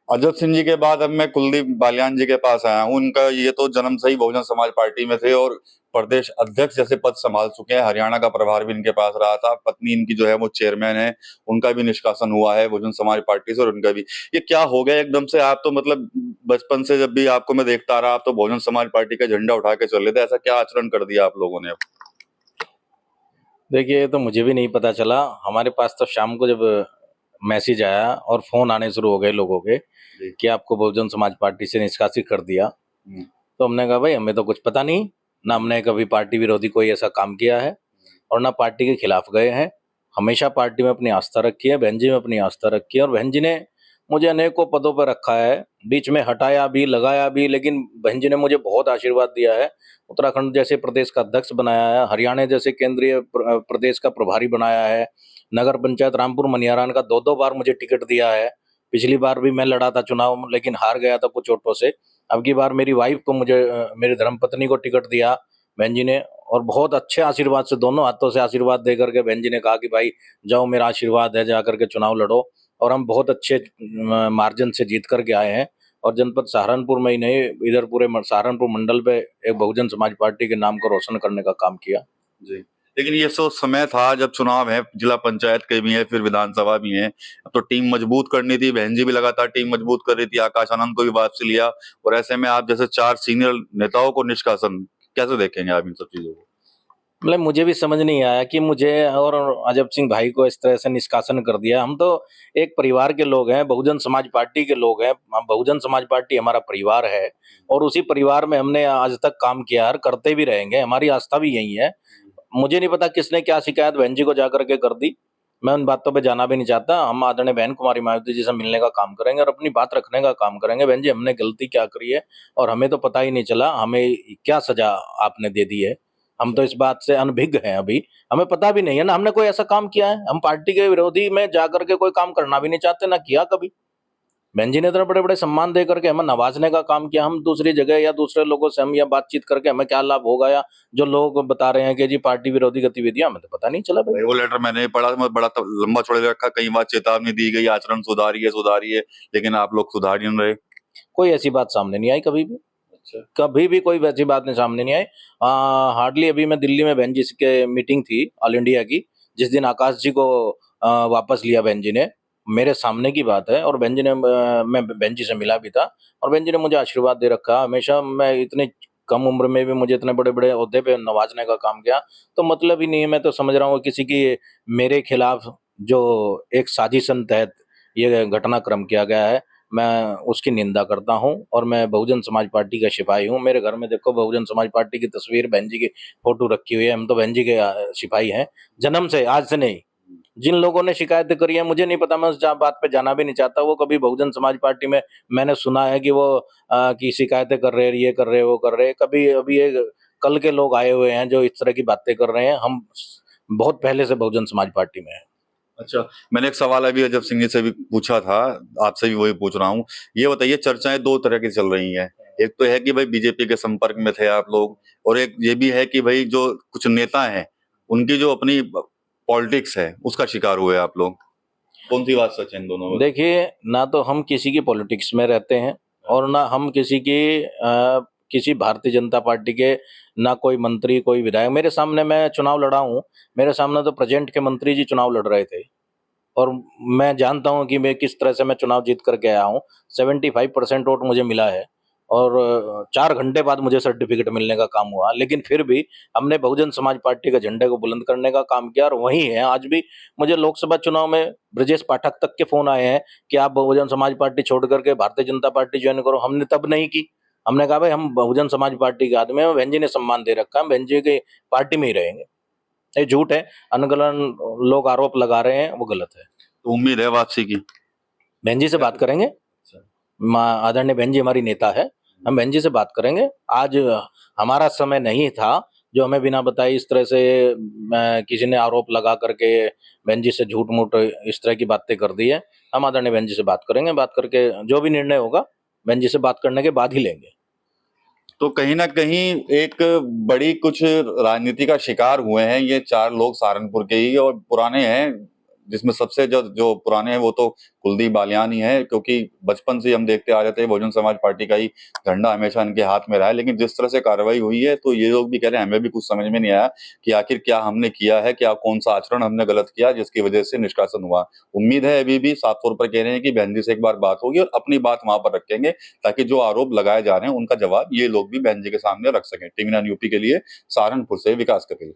अजब सिंह जी के बाद अब मैं कुलदीप बालियान जी के पास आया हूँ। उनका ये तो जन्म से ही बहुजन समाज पार्टी में थे और प्रदेश अध्यक्ष जैसे पद संभाल चुके हैं। हरियाणा का प्रभार भी इनके पास रहा था। पत्नी इनकी जो है वो चेयरमैन है। उनका भी निष्कासन हुआ है बहुजन समाज पार्टी से और उनका भी। ये क्या हो गया एकदम से? आप तो मतलब बचपन से जब भी आपको मैं देखता रहा, आप तो बहुजन समाज पार्टी का झंडा उठा के चल रहे थे। ऐसा क्या आचरण कर दिया आप लोगों ने अब? देखिए, ये तो मुझे भी नहीं पता चला। हमारे पास तो शाम को जब मैसेज आया और फोन आने शुरू हो गए लोगों के जी। कि आपको बहुजन समाज पार्टी से निष्कासित कर दिया, हम्म। तो हमने कहा भाई हमें तो कुछ पता नहीं, ना हमने कभी पार्टी विरोधी कोई ऐसा काम किया है और ना पार्टी के खिलाफ गए हैं। हमेशा पार्टी में अपनी आस्था रखी है, बहन जी में अपनी आस्था रखी है और बहन जी ने मुझे अनेकों पदों पर रखा है, बीच में हटाया भी लगाया भी, लेकिन बहन जी ने मुझे बहुत आशीर्वाद दिया है। उत्तराखंड जैसे प्रदेश का अध्यक्ष बनाया है, हरियाणा जैसे केंद्रीय प्रदेश का प्रभारी बनाया है, नगर पंचायत रामपुर मनियारान का दो दो बार मुझे टिकट दिया है। पिछली बार भी मैं लड़ा था चुनाव, लेकिन हार गया था कुछ वोटों से। अब की बार मेरी वाइफ को मुझे मेरी धर्मपत्नी को टिकट दिया बहन जी ने, और बहुत अच्छे आशीर्वाद से, दोनों हाथों से आशीर्वाद दे करके बहन जी ने कहा कि भाई जाओ, मेरा आशीर्वाद है, जा करके चुनाव लड़ो। और हम बहुत अच्छे मार्जिन से जीत करके आए हैं। और जनपद सहारनपुर में ही नहीं, इधर पूरे सहारनपुर मंडल पे एक बहुजन समाज पार्टी के नाम को रोशन करने का काम किया। जी। लेकिन ये सो समय था जब चुनाव है, जिला पंचायत के भी है, फिर विधानसभा भी है। अब तो टीम मजबूत करनी थी। बहन जी भी लगातार टीम मजबूत कर रही थी। आकाश आनंद को भी वापसी लिया और ऐसे में आप जैसे 4 सीनियर नेताओं को निष्कासन, कैसे देखेंगे आप इन सब चीजों को? मतलब मुझे भी समझ नहीं आया कि मुझे और अजब सिंह भाई को इस तरह से निष्कासन कर दिया। हम तो एक परिवार के लोग हैं, बहुजन समाज पार्टी के लोग हैं। बहुजन समाज पार्टी हमारा परिवार है और उसी परिवार में हमने आज तक काम किया और करते भी रहेंगे। हमारी आस्था भी यही है। मुझे नहीं पता किसने क्या शिकायत बहन जी को जाकर के कर दी। मैं उन बातों पे जाना भी नहीं चाहता। हम आदरणीय बहन कुमारी मायावती जी से मिलने का काम करेंगे और अपनी बात रखने का काम करेंगे। बहन जी, हमने गलती क्या करी है और हमें तो पता ही नहीं चला, हमें क्या सजा आपने दे दी है। हम तो इस बात से अनभिज्ञ हैं अभी। हमें पता भी नहीं है ना हमने कोई ऐसा काम किया है। हम पार्टी के विरोधी में जाकर के कोई काम करना भी नहीं चाहते, ना किया कभी। बहन जी ने इतने बड़े बड़े सम्मान दे करके हमें नवाजने का काम किया। हम दूसरी जगह या दूसरे लोगों से हम या बातचीत करके हमें क्या लाभ होगा, या जो लोग बता रहे हैं कि जी पार्टी विरोधी गतिविधियां, हमें तो पता नहीं चला भाई। भाई वो लेटर मैंने भी पढ़ा, मैं बड़ा लंबा चौड़ा रखा। कई बार चेतावनी दी गई, आचरण सुधारिए सुधारिए, लेकिन आप लोग सुधार ही नहीं रहे। कोई ऐसी बात सामने नहीं आई कभी भी। अच्छा। कभी भी कोई वैसी बात नहीं सामने नहीं आई। हार्डली अभी मैं दिल्ली में बहन जी के मीटिंग थी ऑल इंडिया की, जिस दिन आकाश जी को वापस लिया बहन जी ने, मेरे सामने की बात है। और बहन जी ने मैं बहन जी से मिला भी था और बहन जी ने मुझे आशीर्वाद दे रखा हमेशा। मैं इतनी कम उम्र में भी मुझे इतने बड़े बड़े ओहदे पे नवाजने का काम किया, तो मतलब ही नहीं है। मैं तो समझ रहा हूँ किसी की मेरे खिलाफ जो एक साजिशन तहत ये घटनाक्रम किया गया है, मैं उसकी निंदा करता हूं। और मैं बहुजन समाज पार्टी का सिपाही हूं। मेरे घर में देखो बहुजन समाज पार्टी की तस्वीर, बहन जी की फोटो रखी हुई है। हम तो बहन जी के सिपाही हैं, जन्म से, आज से नहीं। जिन लोगों ने शिकायतें करी है, मुझे नहीं पता, मैं उस बात पे जाना भी नहीं चाहता। वो कभी बहुजन समाज पार्टी में मैंने सुना है कि वो की शिकायतें कर रहे हैं, ये कर रहे हैं, वो कर रहे हैं। कभी अभी ये कल के लोग आए हुए हैं जो इस तरह की बातें कर रहे हैं। हम बहुत पहले से बहुजन समाज पार्टी में है। अच्छा, मैंने एक सवाल अभी अजब सिंह जी से भी पूछा था, आपसे भी वही पूछ रहा हूँ। ये बताइए, चर्चाएं दो तरह की चल रही हैं। एक तो है कि भाई बीजेपी के संपर्क में थे आप लोग, और एक ये भी है कि भाई जो कुछ नेता हैं उनकी जो अपनी पॉलिटिक्स है उसका शिकार हुए आप लोग। कौन सी बात सच है इन दोनों में? देखिए, ना तो हम किसी की पॉलिटिक्स में रहते हैं और ना हम किसी की किसी भारतीय जनता पार्टी के, ना कोई मंत्री कोई विधायक। मेरे सामने, मैं चुनाव लड़ा हूँ, मेरे सामने तो प्रेजेंट के मंत्री जी चुनाव लड़ रहे थे और मैं जानता हूँ कि मैं किस तरह से मैं चुनाव जीत करके आया हूँ। 75% वोट मुझे मिला है और 4 घंटे बाद मुझे सर्टिफिकेट मिलने का काम हुआ, लेकिन फिर भी हमने बहुजन समाज पार्टी के झंडे को बुलंद करने का काम किया और वही है आज भी। मुझे लोकसभा चुनाव में ब्रजेश पाठक तक के फोन आए हैं कि आप बहुजन समाज पार्टी छोड़ करके भारतीय जनता पार्टी ज्वाइन करो। हमने तब नहीं की। हमने कहा भाई हम बहुजन समाज पार्टी के आदमी हैं, बहन जी ने सम्मान दे रखा है, बहन जी की पार्टी में ही रहेंगे। ये झूठ है, अनगलन लोग आरोप लगा रहे हैं, वो गलत है। तो उम्मीद है वापसी की? बहन जी से बात करेंगे। आदरणीय बहन जी हमारी नेता है, हम बहन जी से बात करेंगे। आज हमारा समय नहीं था जो हमें बिना बताए इस तरह से किसी ने आरोप लगा करके बहन जी से झूठ मूठ इस तरह की बातें कर दी है। हम आदरणीय बहन जी से बात करेंगे, बात करके जो भी निर्णय होगा बहन जी से बात करने के बाद ही लेंगे। तो कहीं ना कहीं एक बड़ी कुछ राजनीति का शिकार हुए हैं ये 4 लोग सहारनपुर के ही, और पुराने हैं, जिसमें सबसे जो जो पुराने हैं वो तो कुलदीप बालियान ही है, क्योंकि बचपन से हम देखते आ रहे थे बहुजन समाज पार्टी का ही झंडा हमेशा इनके हाथ में रहा है। लेकिन जिस तरह से कार्रवाई हुई है तो ये लोग भी कह रहे हैं हमें भी कुछ समझ में नहीं आया कि आखिर क्या हमने किया है, क्या कौन सा आचरण हमने गलत किया जिसकी वजह से निष्कासन हुआ। उम्मीद है अभी भी साफ तौर पर कह रहे हैं कि बहन जी से एक बार बात होगी और अपनी बात वहां पर रखेंगे, ताकि जो आरोप लगाए जा रहे हैं उनका जवाब ये लोग भी बहन जी के सामने रख सकें। टीवी 9 यूपी के लिए सहारनपुर से विकास करें।